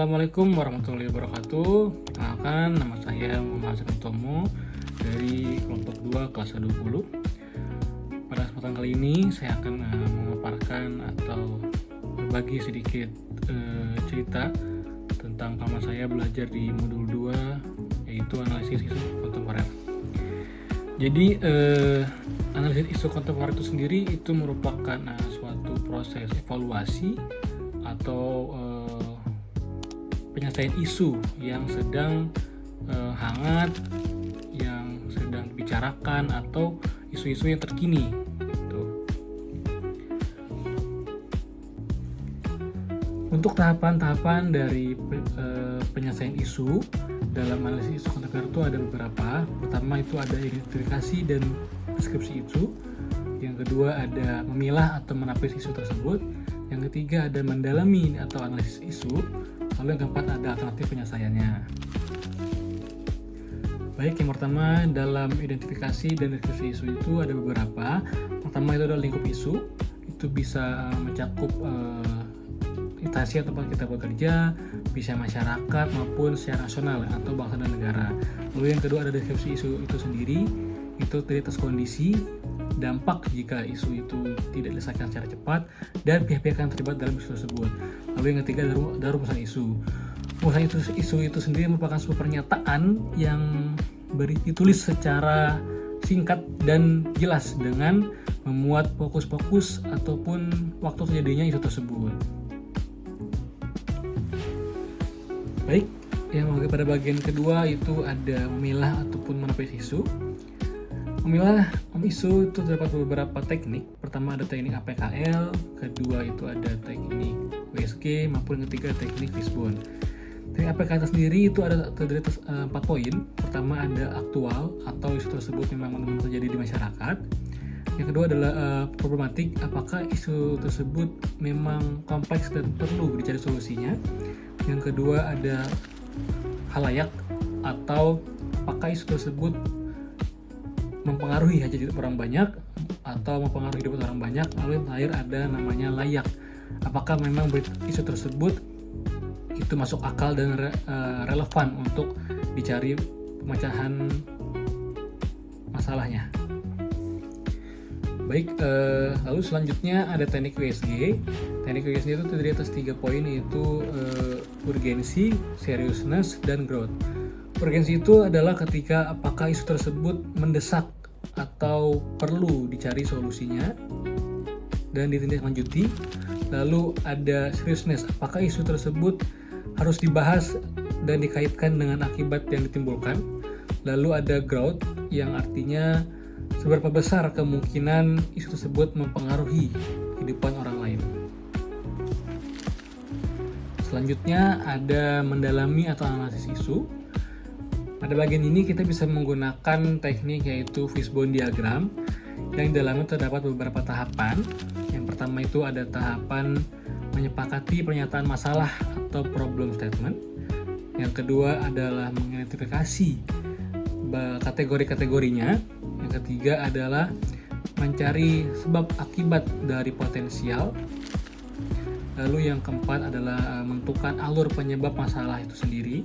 Assalamualaikum warahmatullahi wabarakatuh. Perkenalkan, nama saya Muhammad Hassan Utomo dari kelompok 2 kelas 20. Pada kesempatan kali ini saya akan memaparkan atau berbagi sedikit cerita tentang pengalaman saya belajar di modul 2, yaitu analisis isu kontemporer. Jadi analisis isu kontemporer itu sendiri itu merupakan suatu proses evaluasi atau penyelesaian isu yang sedang hangat, yang sedang dibicarakan, atau isu-isu yang terkini. Untuk tahapan-tahapan dari penyelesaian isu dalam analisis isu kontemporer itu ada beberapa. Pertama itu ada identifikasi dan deskripsi isu. Yang kedua ada memilah atau menapis isu tersebut. Yang ketiga ada mendalami atau analisis isu. Lalu yang keempat ada alternatif penyelesaiannya. Baik, yang pertama dalam identifikasi dan deskripsi isu itu ada beberapa. Pertama itu adalah lingkup isu. Itu bisa mencakup instansi atau tempat kita bekerja, bisa masyarakat maupun secara nasional atau bangsa dan negara. Lalu yang kedua ada deskripsi isu itu sendiri. Itu terdiri atas kondisi, dampak jika isu itu tidak diselesaikan secara cepat, dan pihak-pihak yang terlibat dalam isu tersebut. Lalu yang ketiga ada rumusan isu. Rumusan isu itu sendiri merupakan sebuah pernyataan yang ditulis secara singkat dan jelas dengan memuat fokus-fokus ataupun waktu terjadinya isu tersebut. Baik, yang pada bagian kedua itu ada memilah ataupun menapis isu. Memilah isu itu terdapat beberapa teknik. Pertama ada teknik APKL, kedua itu ada teknik WSG, maupun yang ketiga teknik Fishbone. Teknik APKL sendiri itu ada terdiri atas 4 poin. Pertama ada aktual atau isu tersebut memang benar-benar terjadi di masyarakat. Yang kedua adalah problematik, apakah isu tersebut memang kompleks dan perlu dicari solusinya. Yang kedua ada halayak atau apakah isu tersebut mempengaruhi hajat hidup orang banyak atau mempengaruhi hidup orang banyak. Lalu yang terakhir ada namanya layak, apakah memang isu tersebut itu masuk akal dan relevan untuk dicari pemecahan masalahnya. Baik, lalu selanjutnya ada teknik WSG. Teknik WSG itu terdiri atas 3 poin, yaitu urgensi, seriousness, dan growth. Urgensi itu adalah ketika apakah isu tersebut mendesak atau perlu dicari solusinya dan ditindaklanjuti. Lalu ada seriousness, apakah isu tersebut harus dibahas dan dikaitkan dengan akibat yang ditimbulkan. Lalu ada growth, yang artinya seberapa besar kemungkinan isu tersebut mempengaruhi kehidupan orang lain. Selanjutnya ada mendalami atau analisis isu. Pada bagian ini kita bisa menggunakan teknik yaitu Fishbone diagram, yang di dalamnya terdapat beberapa tahapan. Yang pertama itu ada tahapan menyepakati pernyataan masalah atau problem statement. Yang kedua adalah mengidentifikasi kategori-kategorinya. Yang ketiga adalah mencari sebab akibat dari potensial. Lalu yang keempat adalah menentukan alur penyebab masalah itu sendiri.